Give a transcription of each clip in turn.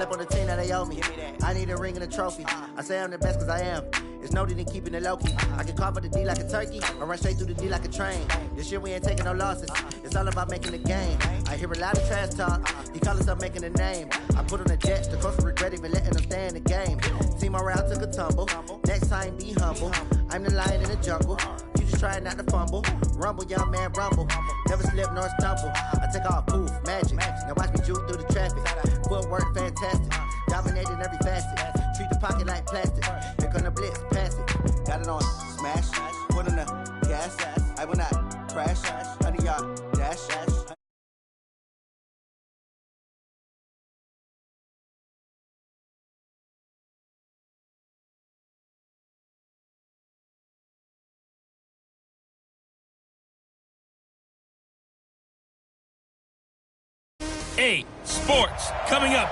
slept on the team, now they owe me. I need a ring and a trophy. I say I'm the best because I am. It's no need in keeping it low-key. I can carve up the D like a turkey, or run straight through the D like a train. This year we ain't taking no losses. It's all about making the game. I hear a lot of trash talk. He call himself making a name. I put on the Jets, the coach will regret even letting them stay in the game. Team morale took a tumble. Next time, be humble. I'm the lion in the jungle. You just try not to fumble. Rumble, young man, rumble. Never slip nor stumble. I take off, poof, magic. Now watch me juke through the traffic. Footwork, fantastic. Dominating every facet. Treat the pocket like plastic. Here come the blitz, pass it. Got it on, smash. Put on the gas. I will not crash. 100-yard dash. EA Sports coming up.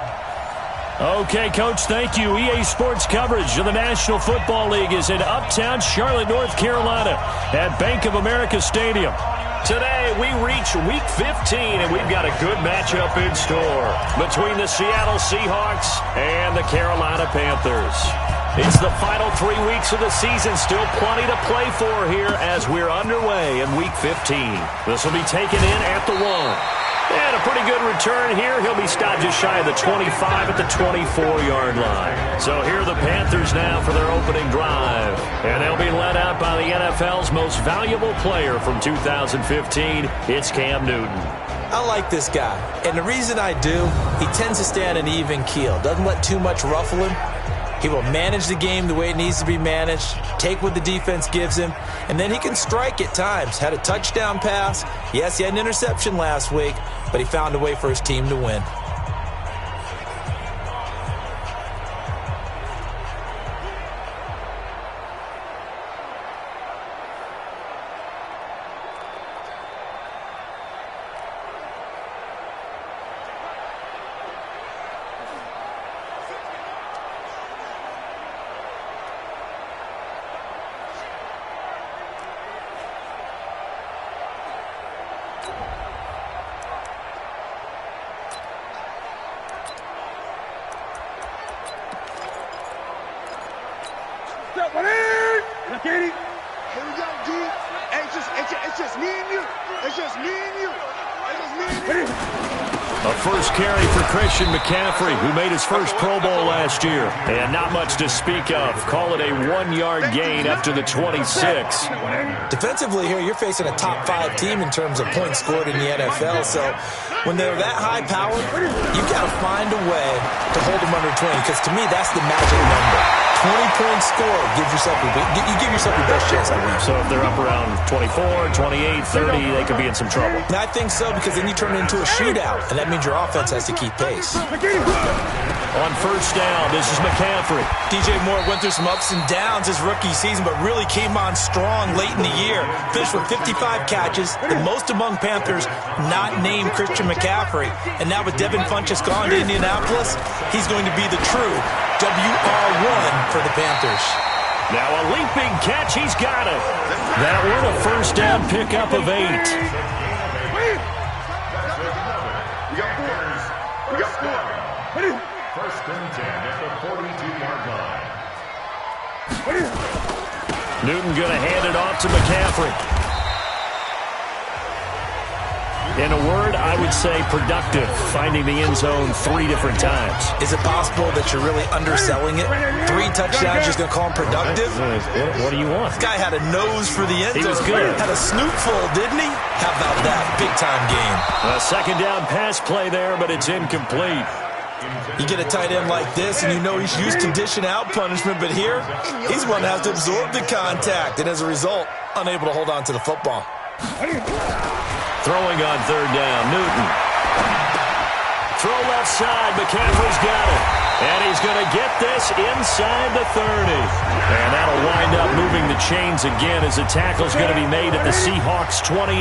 Okay, Coach, thank you. EA Sports coverage of the National Football League is in uptown Charlotte, North Carolina at Bank of America Stadium. Today, we reach Week 15, and we've got a good matchup in store between the Seattle Seahawks and the Carolina Panthers. It's the final 3 weeks of the season. Still plenty to play for here as we're underway in Week 15. This will be taken in at the 1. And a pretty good return here. He'll be stopped just shy of the 25 at the 24-yard line. So here are the Panthers now for their opening drive. And they'll be led out by the NFL's most valuable player from 2015. It's Cam Newton. I like this guy. And the reason I do, he tends to stay on an even keel. Doesn't let too much ruffle him. He will manage the game the way it needs to be managed, take what the defense gives him, and then he can strike at times. Had a touchdown pass. Yes, he had an interception last week, but he found a way for his team to win. McCaffrey, who made his first Pro Bowl last year. And not much to speak of. Call it a 1-yard gain up to the 26. Defensively here, you're facing a top 5 team in terms of points scored in the NFL. So when they're that high powered, you got to find a way to hold them under 20. Because to me, that's the magic number. 20-point score gives yourself you give yourself your best chance to win. So if they're up around 24, 28, 30, they could be in some trouble. And I think so, because then you turn it into a shootout, and that means your offense has to keep pace. On first down, this is McCaffrey. DJ Moore went through some ups and downs his rookie season, but really came on strong late in the year. Finished with 55 catches, the most among Panthers not named Christian McCaffrey. And now with Devin Funchess gone to Indianapolis, he's going to be the true WR1 for the Panthers. Now a leaping catch, he's got it. That one a first down pickup of 8. First and 10 at the 42-yard line. Newton going to hand it off to McCaffrey. In a word, I would say productive, finding the end zone 3 different times. Is it possible that you're really underselling it? 3 touchdowns, just going to call him productive? What do you want? This guy had a nose for the end zone. He was good. Had a snootful, didn't he? How about that? Big-time game. A second down pass play there, but it's incomplete. You get a tight end like this, and you know he's used to dishing out punishment, but here, he's one that has to absorb the contact, and as a result, unable to hold on to the football. Throwing on third down, Newton. Throw left side, McCaffrey's got it. And he's going to get this inside the 30. And that'll wind up moving the chains again as the tackle's going to be made at the Seahawks 28.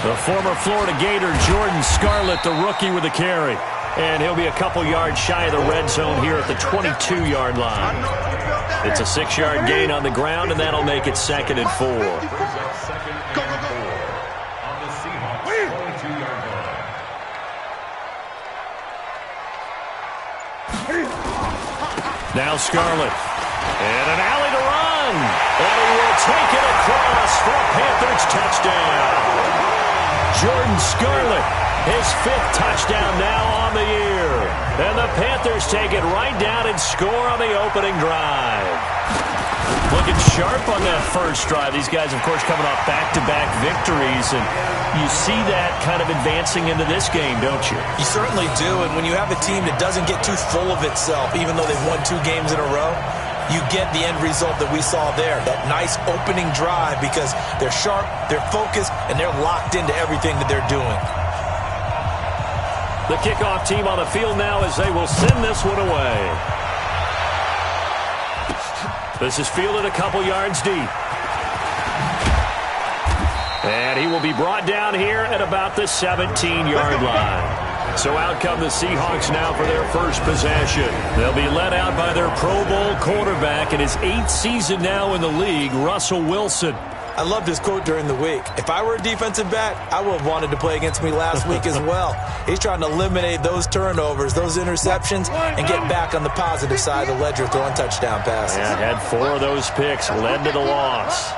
The former Florida Gator, Jordan Scarlett, the rookie with a carry. And he'll be a couple yards shy of the red zone here at the 22-yard line. It's a 6-yard gain on the ground, and that'll make it 2nd and 4. 42-yard line. Now Scarlett. And an alley to run. And he will take it across for a Panthers touchdown. Jordan Scarlett, his 5th touchdown now on the year. And the Panthers take it right down and score on the opening drive. Looking sharp on that first drive. These guys, of course, coming off back-to-back victories. And you see that kind of advancing into this game, don't you? You certainly do. And when you have a team that doesn't get too full of itself, even though they've won 2 games in a row, you get the end result that we saw there. That nice opening drive because they're sharp, they're focused, and they're locked into everything that they're doing. The kickoff team on the field now as they will send this one away. This is fielded a couple yards deep. And he will be brought down here at about the 17-yard line. So out come the Seahawks now for their first possession. They'll be led out by their Pro Bowl quarterback in his 8th season now in the league, Russell Wilson. I loved his quote during the week. If I were a defensive back, I would have wanted to play against me last week as well. He's trying to eliminate those turnovers, those interceptions, and get back on the positive side of the ledger throwing touchdown passes. Yeah, had 4 of those picks, led to the loss.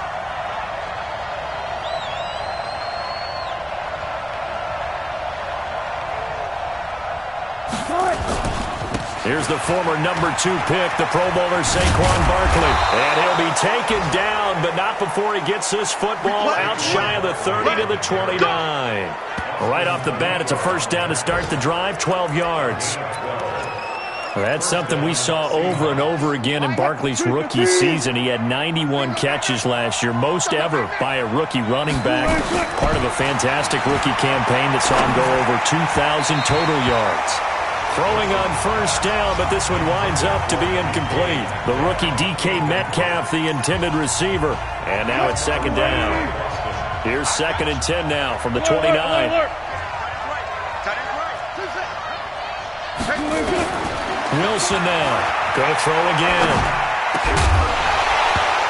Here's the former number 2 pick, the Pro Bowler Saquon Barkley. And he'll be taken down, but not before he gets this football out shy of the 30 to the 29. Right off the bat, it's a first down to start the drive, 12 yards. Well, that's something we saw over and over again in Barkley's rookie season. He had 91 catches last year, most ever by a rookie running back. Part of a fantastic rookie campaign that saw him go over 2,000 total yards. Throwing on first down, but this one winds up to be incomplete. The rookie DK Metcalf, the intended receiver. And now it's second down. Here's 2nd and 10 now from the 29. Wilson now. Going to throw again.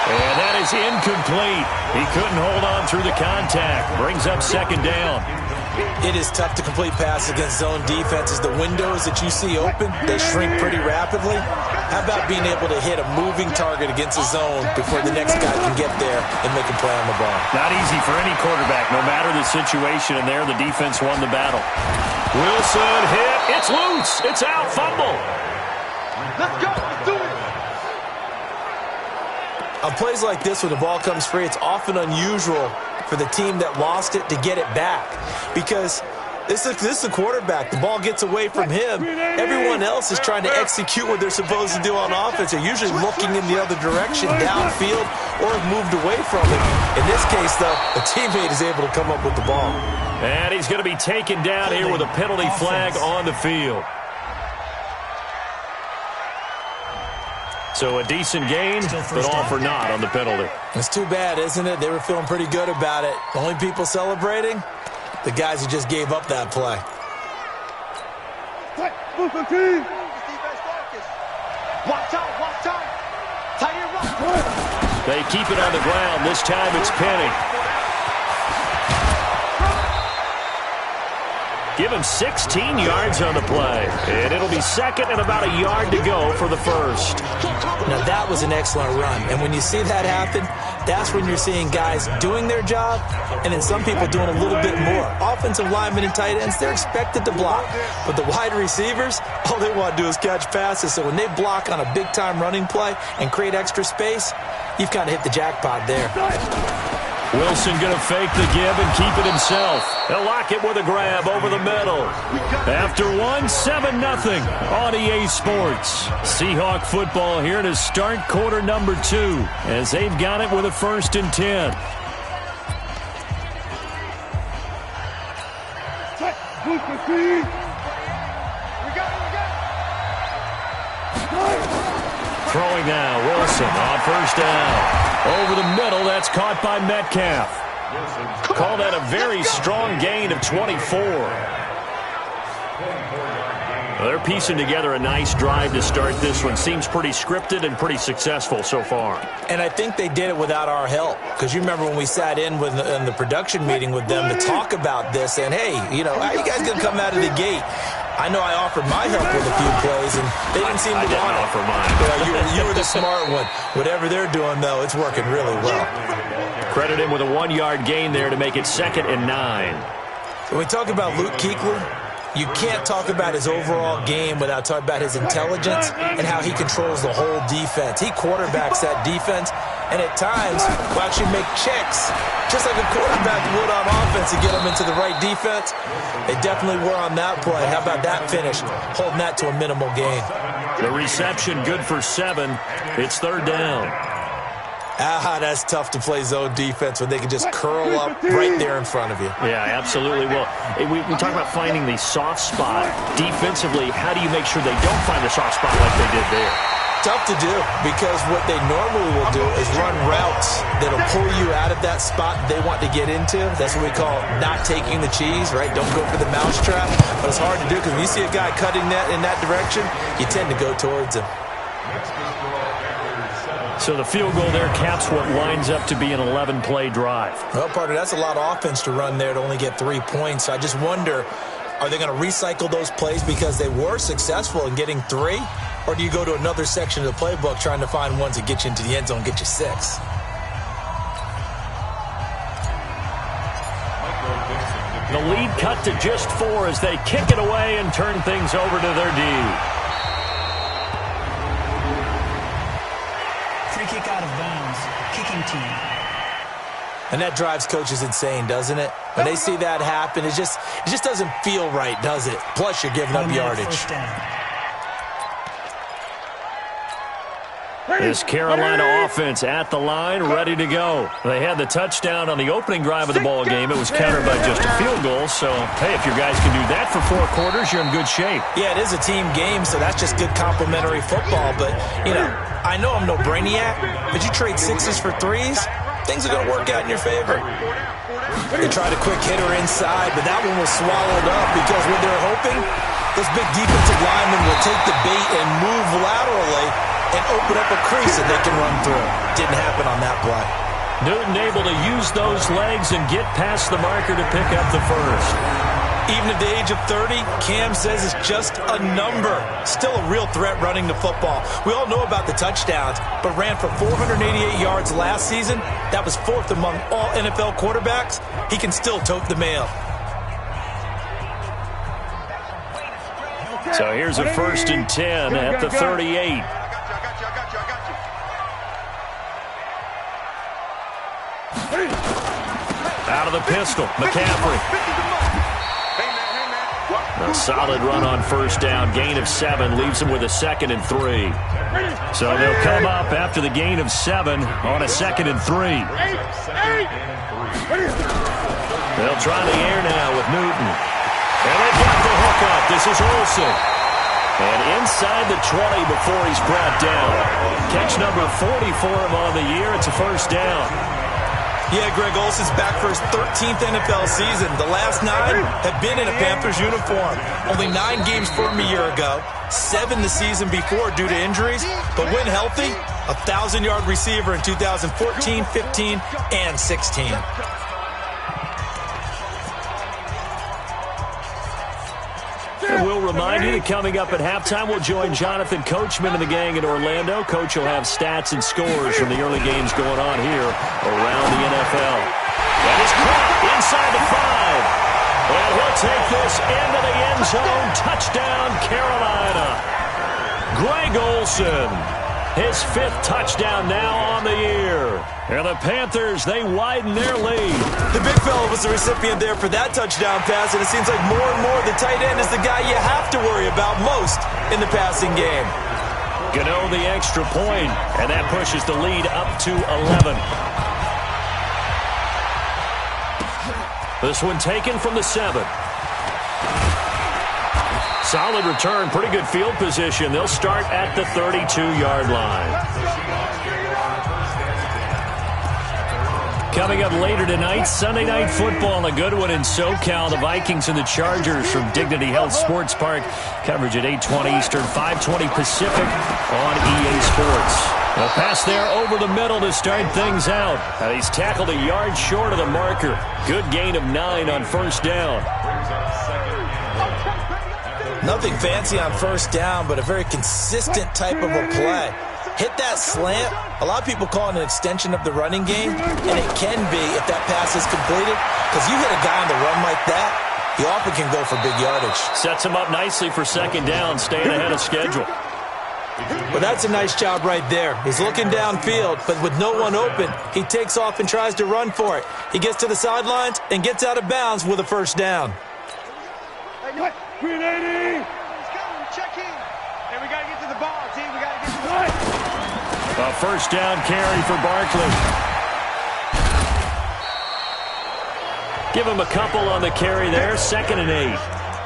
And that is incomplete. He couldn't hold on through the contact. Brings up second down. It is tough to complete passes against zone defenses. The windows that you see open, they shrink pretty rapidly. How about being able to hit a moving target against a zone before the next guy can get there and make a play on the ball? Not easy for any quarterback, no matter the situation, and there the defense won the battle. Wilson hit. It's loose. It's out. Fumble. Let's go. Let's do it. On plays like this, when the ball comes free, it's often unusual for the team that lost it to get it back because this is the quarterback. The ball gets away from him. Everyone else is trying to execute what they're supposed to do on offense. They're usually looking in the other direction, downfield, or have moved away from it. In this case, though, a teammate is able to come up with the ball. And he's going to be taken down here with a penalty flag on the field. So a decent gain, but all for naught on the penalty. It's too bad, isn't it? They were feeling pretty good about it. The only people celebrating, the guys who just gave up that play. They keep it on the ground. This time it's Penny. Give him 16 yards on the play. And it'll be second and about a yard to go for the first. Now, that was an excellent run. And when you see that happen, that's when you're seeing guys doing their job and then some people doing a little bit more. Offensive linemen and tight ends, they're expected to block. But the wide receivers, all they want to do is catch passes. So when they block on a big-time running play and create extra space, you've kind of hit the jackpot there. Wilson going to fake the give and keep it himself. He'll lock it with a grab over the middle. After 7-0 on EA Sports. Seahawk football here to start quarter number 2 as they've got it with a 1st and 10. Throwing now, Wilson on first down. Over the middle, that's caught by Metcalf. Call that a very strong gain of 24. Well, they're piecing together a nice drive to start this one. Seems pretty scripted and pretty successful so far. And I think they did it without our help. Because you remember when we sat in the production meeting with them to talk about this, and, hey, you know, how are you guys going to come out of the gate? I know I offered my help with a few plays, and they didn't seem to want it. I didn't offer mine. Well, you were the smart one. Whatever they're doing, though, it's working really well. Credit him with a 1-yard gain there to make it 2nd and 9. When we talk about Luke Kuechly, you can't talk about his overall game without talking about his intelligence and how he controls the whole defense. He quarterbacks that defense, and at times will actually make checks, just like a quarterback would on offense to get them into the right defense. They definitely were on that play. How about that finish, holding that to a minimal gain? The reception good for 7. It's 3rd down. That's tough to play zone defense when they can just curl up right there in front of you. Yeah, absolutely. Well, we talk about finding the soft spot. Defensively, how do you make sure they don't find the soft spot like they did there? Tough to do, because what they normally will do is run routes that'll pull you out of that spot they want to get into. That's what we call not taking the cheese, right? Don't go for the mousetrap. But it's hard to do because when you see a guy cutting that in that direction, you tend to go towards him. So the field goal there caps what lines up to be an 11-play drive. Well, partner, that's a lot of offense to run there to only get 3 points. I just wonder, are they going to recycle those plays because they were successful in getting 3? Or do you go to another section of the playbook trying to find ones that get you into the end zone and get you 6? The lead cut to just 4 as they kick it away and turn things over to their D. Free kick out of bounds. Kicking team. And that drives coaches insane, doesn't it? When they see that happen, it just doesn't feel right, does it? Plus, you're giving up yardage. This Carolina offense at the line, ready to go. They had the touchdown on the opening drive of the ball game. It was countered by just a field goal. So, hey, if your guys can do that for 4 quarters, you're in good shape. Yeah, it is a team game, so that's just good complementary football. But, you know, I know I'm no brainiac, but you trade 6s for 3s, things are going to work out in your favor. They tried a quick hitter inside, but that one was swallowed up because what they're hoping, those big defensive linemen will take the bait and move laterally and open up a crease that they can run through. Didn't happen on that play. Newton able to use those legs and get past the marker to pick up the first. Even at the age of 30, Cam says it's just a number. Still a real threat running the football. We all know about the touchdowns, but ran for 488 yards last season. That was 4th among all NFL quarterbacks. He can still tote the mail. So here's a 1st and 10 at the 38. Out of the pistol, McCaffrey. A solid run on 1st down. Gain of 7 leaves him with a 2nd and 3. So they'll come up after the gain of 7 on a 2nd and 3. They'll try the air now with Newton. And they've got the hook up. This is Olsen. And inside the 20 before he's brought down. Catch number 40 for him on the year. It's a 1st down. Yeah, Greg Olsen's back for his 13th NFL season. The last 9 have been in a Panthers uniform. Only 9 games for him a year ago, 7 the season before due to injuries. But when healthy, a 1,000-yard receiver in 2014, 15, and 16. And we'll remind you that coming up at halftime, we'll join Jonathan Coachman and the gang in Orlando. Coach will have stats and scores from the early games going on here around the NFL. That is caught inside the 5. And he'll take this into the end zone. Touchdown, Carolina. Greg Olsen, his 5th touchdown now on the year. And the Panthers, they widen their lead. The big fella was the recipient there for that touchdown pass, and it seems like more and more the tight end is the guy you have to worry about most in the passing game. Gano the extra point, and that pushes the lead up to 11. This one taken from the 7. Solid return, pretty good field position. They'll start at the 32-yard line. Coming up later tonight, Sunday Night Football, a good one in SoCal. The Vikings and the Chargers from Dignity Health Sports Park. Coverage at 8:20 Eastern, 5:20 Pacific on EA Sports. A pass there over the middle to start things out. And he's tackled a yard short of the marker. Good gain of 9 on first down. Nothing fancy on first down, but a very consistent type of a play. Hit that slant. A lot of people call it an extension of the running game, and it can be if that pass is completed, because you hit a guy on the run like that, he often can go for big yardage. Sets him up nicely for second down, staying ahead of schedule. Well, that's a nice job right there. He's looking downfield, but with no one open, he takes off and tries to run for it. He gets to the sidelines and gets out of bounds with a first down. Grenade! Check in. And we got to get to the ball, team. We got to get to the ball. A first down carry for Barkley. Give him a couple on the carry there. 2nd and 8.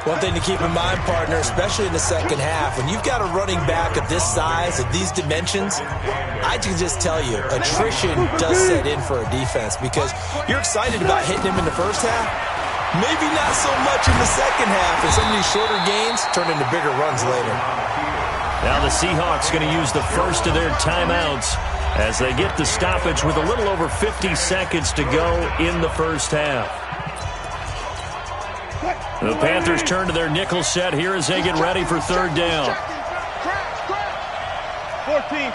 One thing to keep in mind, partner, especially in the second half, when you've got a running back of this size, of these dimensions, I can just tell you, attrition does set in for a defense because you're excited about hitting him in the first half. Maybe not so much in the second half, and some of these shorter gains turn into bigger runs later. Now the Seahawks going to use the first of their timeouts as they get the stoppage with a little over 50 seconds to go in the first half. The Panthers turn to their nickel set here as they get ready for third down. 14.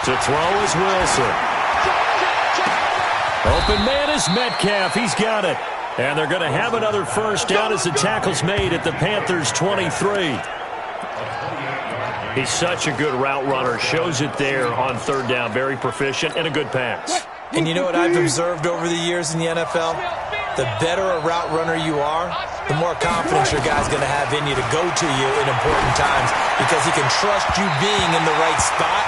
To throw is Wilson. Open man is Metcalf. He's got it. And they're going to have another first down as the tackle's made at the Panthers' 23. He's such a good route runner. Shows it there on third down. Very proficient and a good pass. And you know what I've observed over the years in the NFL? The better a route runner you are, the more confidence your guy's going to have in you to go to you in important times because he can trust you being in the right spot,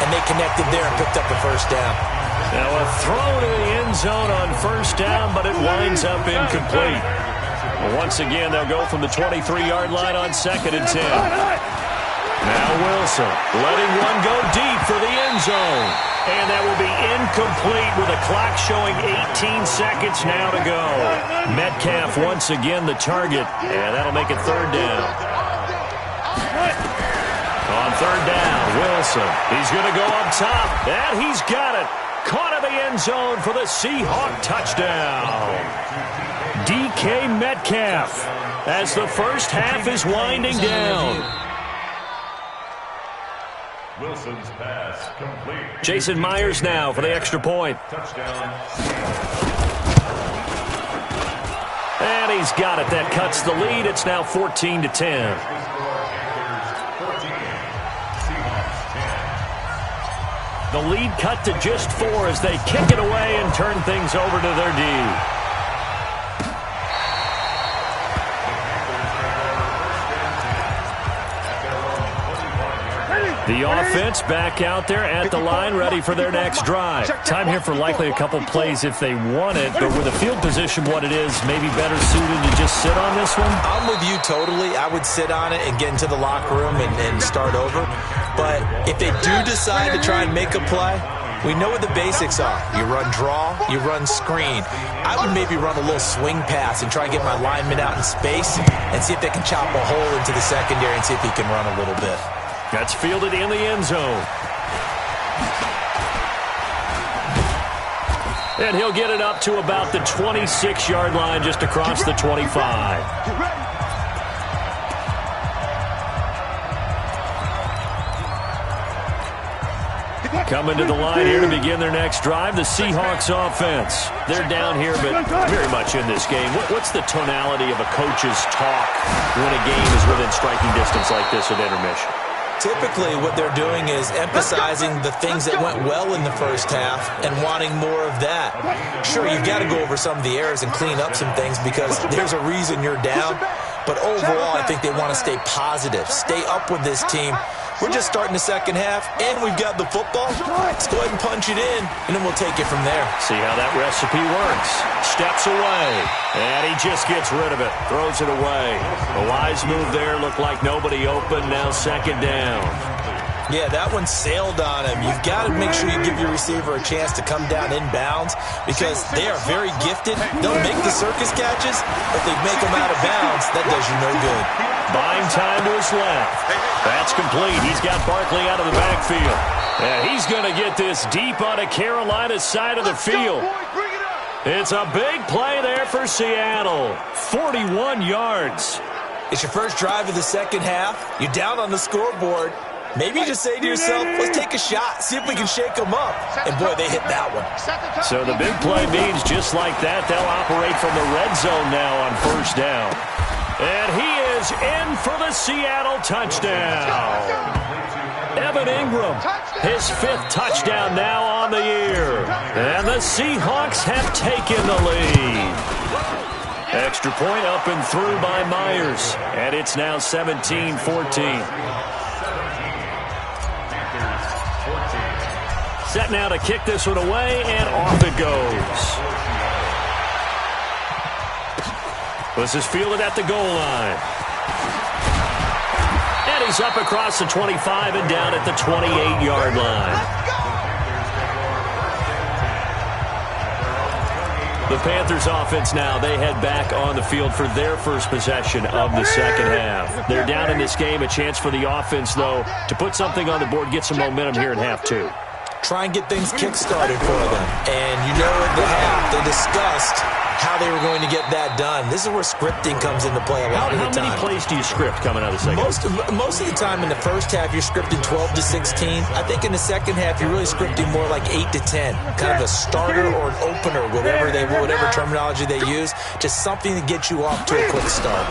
and they connected there and picked up the first down. Now a throw to the end zone on first down, but it winds up incomplete. Well, once again, they'll go from the 23-yard line on 2nd and 10. Now Wilson letting one go deep for the end zone. And that will be incomplete with a clock showing 18 seconds now to go. Metcalf once again the target, and that'll make it third down. On third down, Wilson. He's going to go up top, and he's got it. Caught in the end zone for the Seahawk touchdown. DK Metcalf as the first half is winding down. Wilson's pass complete. Jason Myers now for the extra point. Touchdown. And he's got it. That cuts the lead. It's now 14-10. The lead cut to just 4 as they kick it away and turn things over to their D. The offense back out there at the line, ready for their next drive. Time here for likely a couple plays if they want it, but with the field position what it is, maybe better suited to just sit on this one? I'm with you totally. I would sit on it and get into the locker room and start over. But if they do decide to try and make a play, we know what the basics are. You run draw, you run screen. I would maybe run a little swing pass and try and get my lineman out in space and see if they can chop a hole into the secondary and see if he can run a little bit. That's fielded in the end zone. And he'll get it up to about the 26-yard line just across the 25. Coming to the line here to begin their next drive, the Seahawks offense. They're down here, but very much in this game. What's the tonality of a coach's talk when a game is within striking distance like this at intermission? Typically, what they're doing is emphasizing the things that went well in the first half and wanting more of that. Sure, you've got to go over some of the errors and clean up some things because there's a reason you're down. But overall, I think they want to stay positive, stay up with this team. We're just starting the second half, and we've got the football. Let's go ahead and punch it in, and then we'll take it from there. See how that recipe works. Steps away, and he just gets rid of it. Throws it away. A wise move there. Looked like nobody open. Now second down. Yeah, that one sailed on him. You've got to make sure you give your receiver a chance to come down inbounds because they are very gifted. They'll make the circus catches, but they make them out of bounds. That does you no good. Buying time to his left. That's complete. He's got Barkley out of the backfield. And he's going to get this deep onto Carolina's side of the field. It's a big play there for Seattle. 41 yards. It's your first drive of the second half. You're down on the scoreboard. Maybe you just say to yourself, let's take a shot, see if we can shake them up. And, boy, they hit that one. So the big play means just like that, they'll operate from the red zone now on first down. And he is in for the Seattle touchdown. Evan Ingram, his 5th touchdown now on the year. And the Seahawks have taken the lead. Extra point up and through by Myers. And it's now 17-14. Set now to kick this one away, and off it goes. This is fielded at the goal line. And he's up across the 25 and down at the 28-yard line. The Panthers offense now, they head back on the field for their first possession of the second half. They're down in this game. A chance for the offense, though, to put something on the board, get some momentum here in half two. Try and get things kick-started for them. And you know at the half, they discussed how they were going to get that done. This is where scripting comes into play a lot of the time. How many plays do you script coming out of the second half? Most of the time in the first half, you're scripting 12 to 16. I think in the second half, you're really scripting more like 8 to 10. Kind of a starter or an opener, whatever terminology they use. Just something to get you off to a quick start.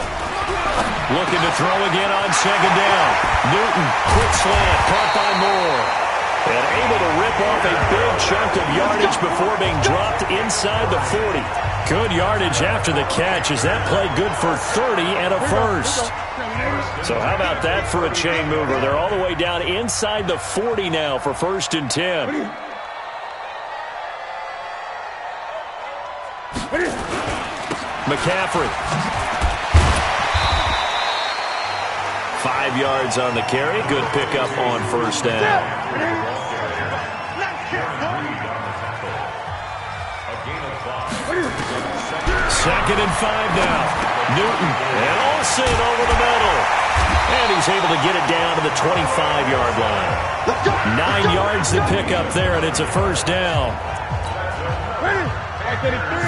Looking to throw again on second down. Newton, quick slant, caught by Moore. And able to rip off a big chunk of yardage before being dropped inside the 40. Good yardage after the catch. Is that play good for 30 and a first? So how about that for a chain mover? They're all the way down inside the 40 now for 1st and 10. McCaffrey. 5 yards on the carry. Good pickup on first down. Second and 5 now. Newton and Olsen over the middle. And he's able to get it down to the 25-yard line. 9 yards to pick up there, and it's a first down.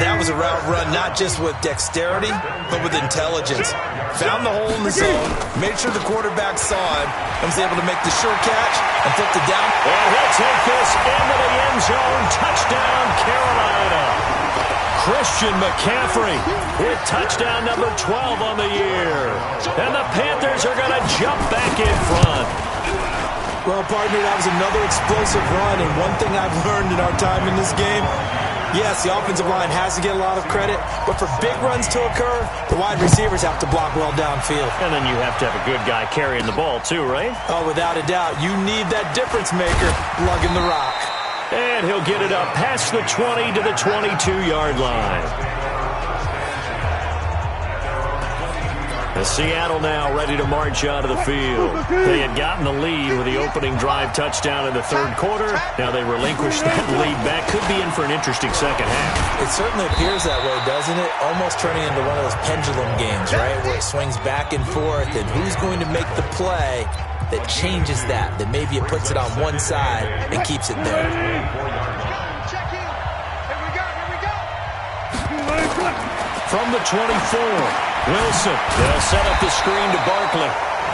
That was a route run not just with dexterity, but with intelligence. Found the hole in the zone, made sure the quarterback saw him, and was able to make the sure catch and flipped it down. And he'll take this into the end zone. Touchdown, Carolina. Christian McCaffrey with touchdown number 12 on the year. And the Panthers are going to jump back in front. Well, partner, that was another explosive run, and one thing I've learned in our time in this game, yes, the offensive line has to get a lot of credit, but for big runs to occur, the wide receivers have to block well downfield. And then you have to have a good guy carrying the ball too, right? Oh, without a doubt. You need that difference maker lugging the rock. And he'll get it up past the 20 to the 22-yard line. The Seattle now ready to march out of the field. They had gotten the lead with the opening drive touchdown in the third quarter. Now they relinquish that lead back. Could be in for an interesting second half. It certainly appears that way, doesn't it? Almost turning into one of those pendulum games, right? Where it swings back and forth, and who's going to make the play that changes that maybe it puts it on one side and keeps it there. From the 24, Wilson. They'll set up the screen to Barkley.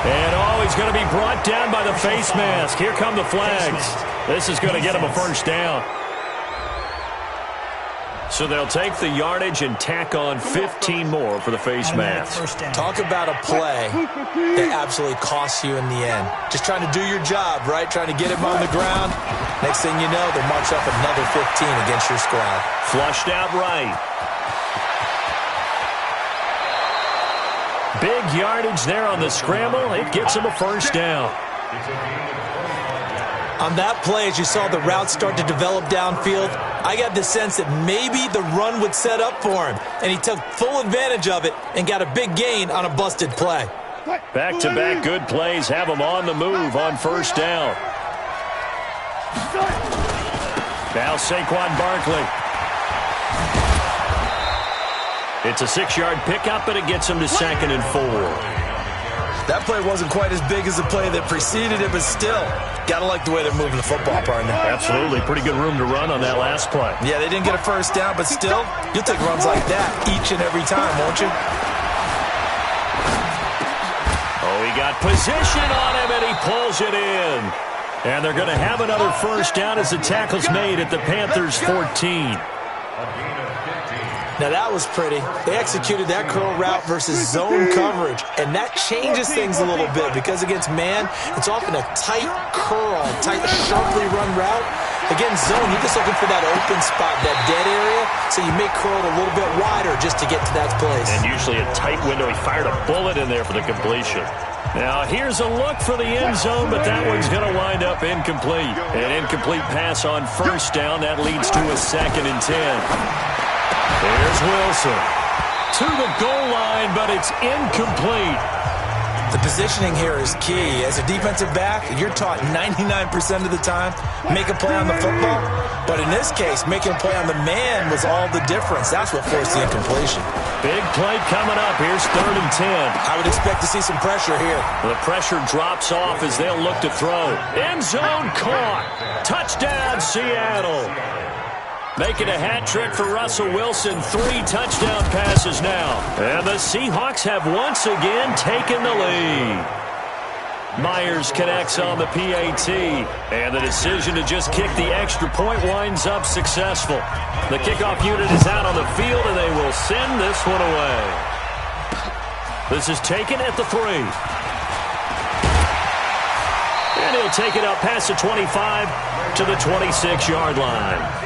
And he's going to be brought down by the face mask. Here come the flags. This is going to get him a first down. So they'll take the yardage and tack on 15 more for the face mask. Talk about a play that absolutely costs you in the end. Just trying to do your job, right? Trying to get him on the ground. Next thing you know, they'll march up another 15 against your squad. Flushed out right. Big yardage there on the scramble. It gets him a first down. On that play, as you saw the route start to develop downfield, I got the sense that maybe the run would set up for him, and he took full advantage of it and got a big gain on a busted play. Back-to-back good plays have them on the move on first down. Now Saquon Barkley. It's a 6-yard pickup, but it gets him to 2nd and 4. That play wasn't quite as big as the play that preceded it, but still, got to like the way they're moving the football, partner. Absolutely. Pretty good room to run on that last play. Yeah, they didn't get a first down, but still, you'll take runs like that each and every time, won't you? Oh, he got position on him, and he pulls it in. And they're going to have another first down as the tackle's made at the Panthers' 14. Now, that was pretty. They executed that curl route versus zone coverage, and that changes things a little bit because against man, it's often a tight curl, tight, sharply run route. Against zone, you're just looking for that open spot, that dead area, so you may curl it a little bit wider just to get to that place. And usually a tight window. He fired a bullet in there for the completion. Now, here's a look for the end zone, but that one's going to wind up incomplete. An incomplete pass on first down. That leads to a 2nd and 10. Here's Wilson to the goal line, but it's incomplete. The positioning here is key. As a defensive back, you're taught 99% of the time, make a play on the football. But in this case, making a play on the man was all the difference. That's what forced the incompletion. Big play coming up. Here's 3rd and 10. I would expect to see some pressure here. The pressure drops off as they'll look to throw. End zone caught. Touchdown, Seattle. Making a hat trick for Russell Wilson. 3 touchdown passes now. And the Seahawks have once again taken the lead. Myers connects on the PAT. And the decision to just kick the extra point winds up successful. The kickoff unit is out on the field, and they will send this one away. This is taken at the 3. And he'll take it up past the 25 to the 26-yard line.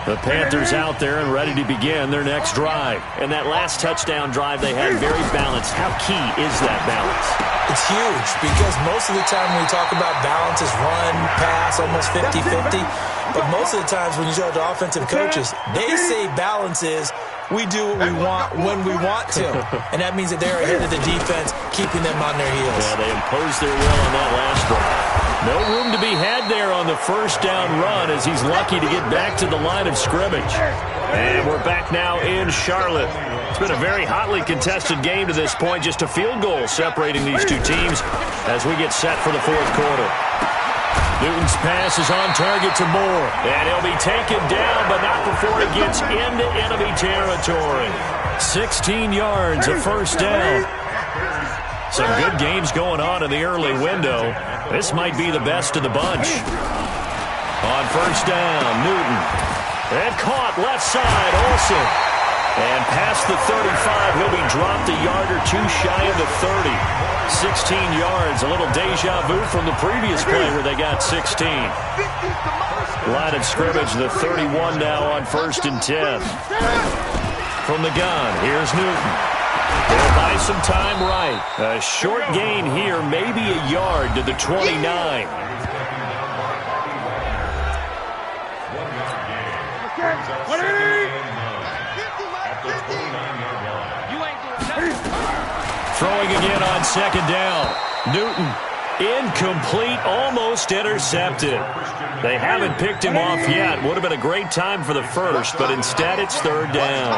The Panthers out there and ready to begin their next drive. And that last touchdown drive they had very balanced. How key is that balance? It's huge because most of the time when we talk about balance is run, pass, almost 50-50. But most of the times when you talk to offensive coaches, they say balance is we do what we want when we want to. And that means that they're ahead of the defense, keeping them on their heels. Yeah, they imposed their will on that last one. No room to be had there on the first down run as he's lucky to get back to the line of scrimmage. And we're back now in Charlotte. It's been a very hotly contested game to this point. Just a field goal separating these two teams as we get set for the 4th quarter. Newton's pass is on target to Moore. And he'll be taken down, but not before it gets into enemy territory. 16 yards, a first down. Some good games going on in the early window. This might be the best of the bunch. On first down, Newton. And caught left side, Olsen. And past the 35, he'll be dropped a yard or two shy of the 30. 16 yards, a little deja vu from the previous play where they got 16. Line of scrimmage, the 31 now on 1st and 10. From the gun, here's Newton. They'll buy some time right. A short gain here, maybe a yard to the 29. Throwing again on 2nd down. Newton, incomplete, almost intercepted. They haven't picked him off yet. Would have been a great time for the first, but instead it's 3rd down.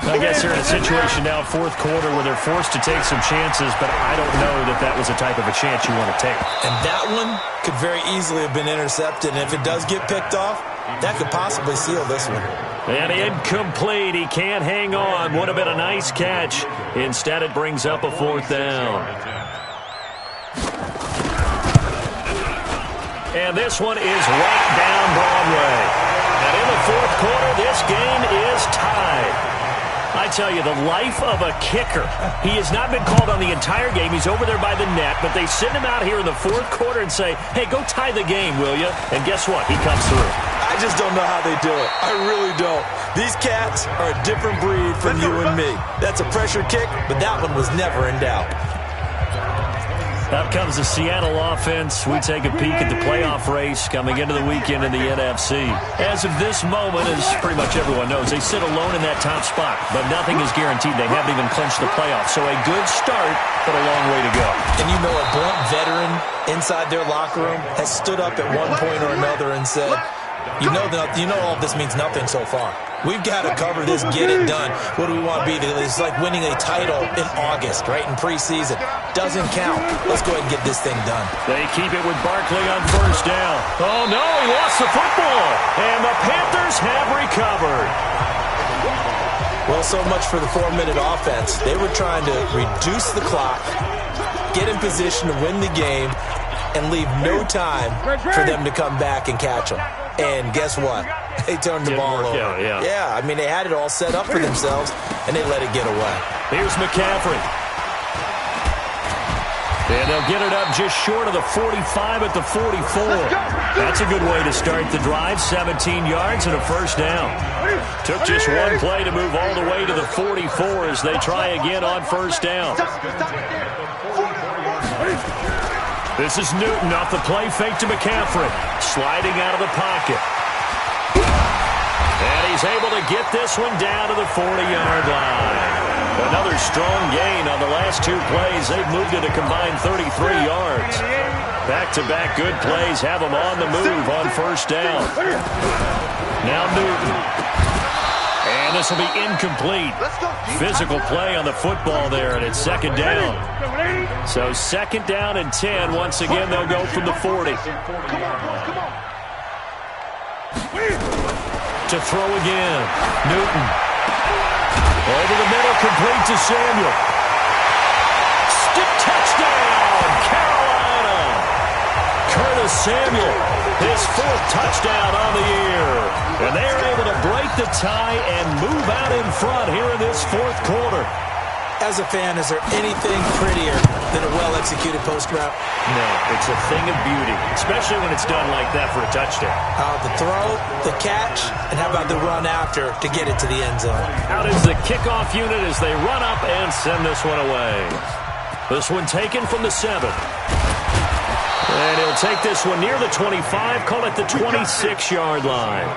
I guess they're in a situation now, 4th quarter, where they're forced to take some chances, but I don't know that that was the type of a chance you want to take. And that one could very easily have been intercepted, and if it does get picked off, that could possibly seal this one. And incomplete. He can't hang on. Would have been a nice catch. Instead, it brings up a 4th down. And this one is right down Broadway. And in the 4th quarter, this game is tied. I tell you, the life of a kicker. He has not been called on the entire game. He's over there by the net, but they send him out here in the 4th quarter and say, hey, go tie the game, will you? And guess what? He comes through. I just don't know how they do it. I really don't. These cats are a different breed from you and me. That's a pressure kick, but that one was never in doubt. Up comes the Seattle offense. We take a peek at the playoff race coming into the weekend in the NFC. As of this moment, as pretty much everyone knows, they sit alone in that top spot, but nothing is guaranteed. They haven't even clinched the playoffs. So a good start, but a long way to go. And you know, a blunt veteran inside their locker room has stood up at one point or another and said, you know all of this means nothing so far. We've got to cover this, get it done. What do we want to be? It's like winning a title in August, right, in preseason. Doesn't count. Let's go ahead and get this thing done. They keep it with Barkley on first down. Oh, no, he lost the football. And the Panthers have recovered. Well, so much for the 4-minute offense. They were trying to reduce the clock, get in position to win the game, and leave no time for them to come back and catch them. And guess what? They turned the ball over. Yeah, I mean, they had it all set up for themselves, and they let it get away. Here's McCaffrey. And they'll get it up just short of the 45 at the 44. That's a good way to start the drive. 17 yards and a first down. Took just one play to move all the way to the 44 as they try again on first down. This is Newton off the play fake to McCaffrey. Sliding out of the pocket. And he's able to get this one down to the 40-yard line. Another strong gain on the last two plays. They've moved it a combined 33 yards. Back-to-back good plays have them on the move on first down. Now Newton. And this will be incomplete. Physical play on the football there, and it's second down. So second down and 10. Once again, they'll go from the 40. To throw again. Newton. Over the middle, complete to Samuel. Stick touchdown, Carolina. Curtis Samuel, his fourth touchdown on the year. And they are able to break the tie and move out in front here in this fourth quarter. As a fan, is there anything prettier than a well-executed post route? No, it's a thing of beauty, especially when it's done like that for a touchdown. The throw, the catch, and how about the run after to get it to the end zone? Out is the kickoff unit as they run up and send this one away. This one taken from the 7. And he'll take this one near the 25, call it the 26-yard line.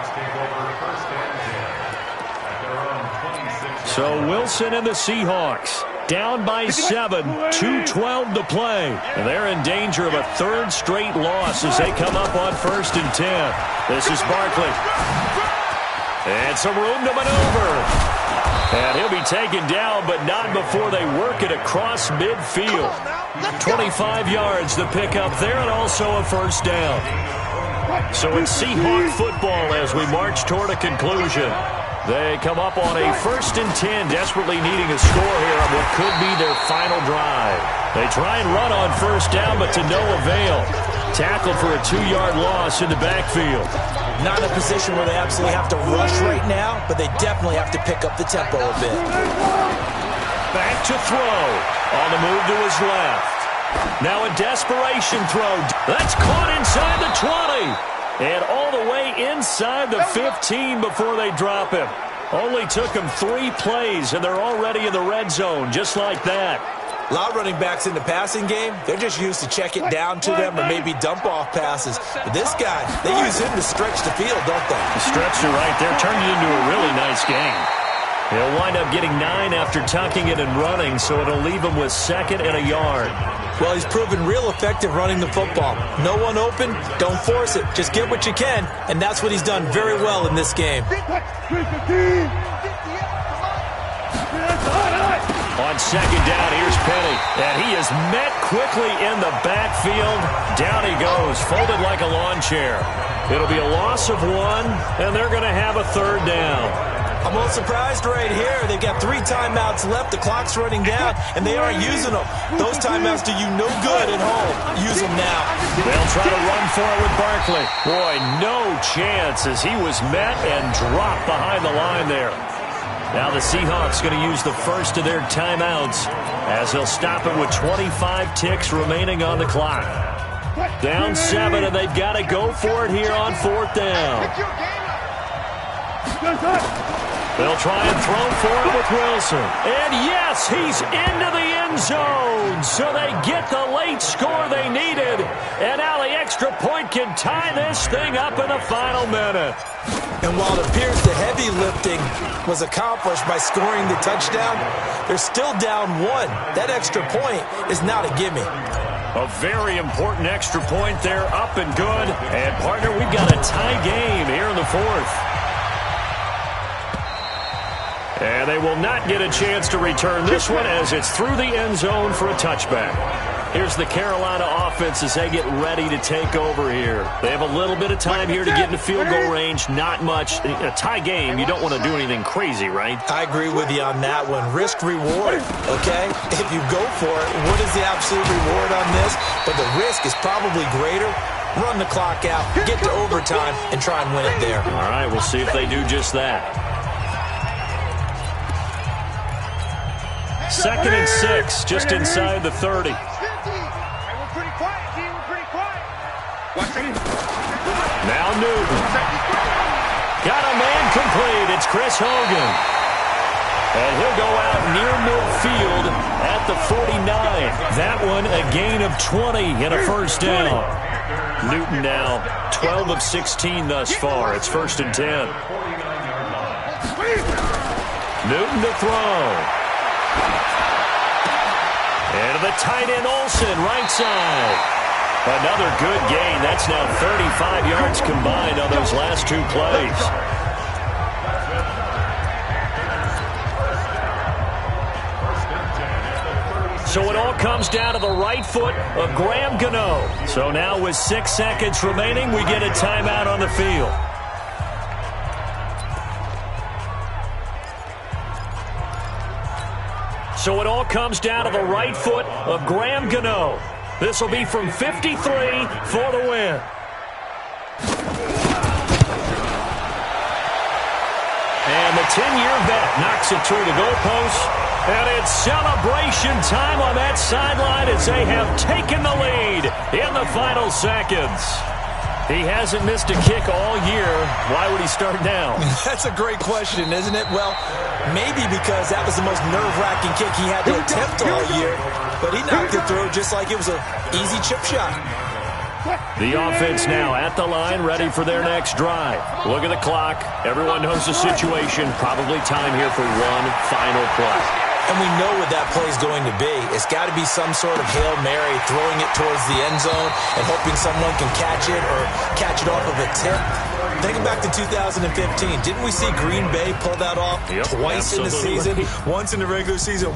So Wilson and the Seahawks down by 7, 2:12 to play. And they're in danger of a third straight loss as they come up on 1st and 10. This is Barkley. And some room to maneuver. And he'll be taken down, but not before they work it across midfield. 25 yards to pick up there, and also a first down. So it's Seahawk football as we march toward a conclusion. They come up on a 1st and 10, desperately needing a score here on what could be their final drive. They try and run on first down, but to no avail. Tackled for a 2-yard loss in the backfield. Not in a position where they absolutely have to rush right now, but they definitely have to pick up the tempo a bit. Back to throw. On the move to his left. Now a desperation throw. That's caught inside the 20. And all the way inside the 15 before they drop him. Only took him 3 plays, and they're already in the red zone, just like that. A lot of running backs in the passing game, they're just used to check it down to them or maybe dump off passes. But this guy, they use him to stretch the field, don't they? The stretcher right there turned it into a really nice game. He'll wind up getting 9 after tucking it and running, so it'll leave him with 2nd and a yard. Well, he's proven real effective running the football. No one open, don't force it. Just get what you can, and that's what he's done very well in this game. On second down, here's Penny. And he is met quickly in the backfield. Down he goes, folded like a lawn chair. It'll be a loss of 1, and they're going to have a 3rd down. I'm a little surprised right here. They've got 3 timeouts left. The clock's running down, and they aren't using them. Those timeouts do you no good at home. Use them now. They'll try to run for it with Barkley. Boy, no chance as he was met and dropped behind the line there. Now the Seahawks going to use the first of their timeouts as they'll stop it with 25 ticks remaining on the clock. Down 7, and they've got to go for it here on 4th down. They'll try and throw for him with Wilson. And yes, he's into the end zone. So they get the late score they needed. And now the extra point can tie this thing up in the final minute. And while it appears the heavy lifting was accomplished by scoring the touchdown, they're still down 1. That extra point is not a gimme. A very important extra point there, up and good. And, partner, we've got a tie game here in the fourth. And they will not get a chance to return this one as it's through the end zone for a touchback. Here's the Carolina offense as they get ready to take over here. They have a little bit of time here to get into field goal range. Not much. A tie game, you don't want to do anything crazy, right? I agree with you on that one. Risk reward, okay? If you go for it, what is the absolute reward on this? But the risk is probably greater. Run the clock out, get to overtime, and try and win it there. All right, we'll see if they do just that. 2nd and 6, just inside the 30. Now Newton. Got a man complete. It's Chris Hogan. And he'll go out near midfield at the 49. That one a gain of 20 and a first down. Newton now 12 of 16 thus far. It's 1st and 10. Newton to throw. And the tight end Olsen, right side. Another good gain. That's now 35 yards combined on those last 2 plays. So it all comes down to the right foot of Graham Gano. So now with 6 seconds remaining, we get a timeout on the field. So it all comes down to the right foot of Graham Gano. This will be from 53 for the win. And the 10-year vet knocks it through the goalpost. And it's celebration time on that sideline as they have taken the lead in the final seconds. He hasn't missed a kick all year. Why would he start now? That's a great question, isn't it? Well, maybe because that was the most nerve-wracking kick he had to attempt all year. But he knocked it through just like it was an easy chip shot. The offense now at the line, ready for their next drive. Look at the clock. Everyone knows the situation. Probably time here for one final play. And we know what that play is going to be. It's got to be some sort of Hail Mary, throwing it towards the end zone and hoping someone can catch it or catch it off of a tip. Thinking back to 2015, didn't we see Green Bay pull that off twice in the season? Once in the regular season.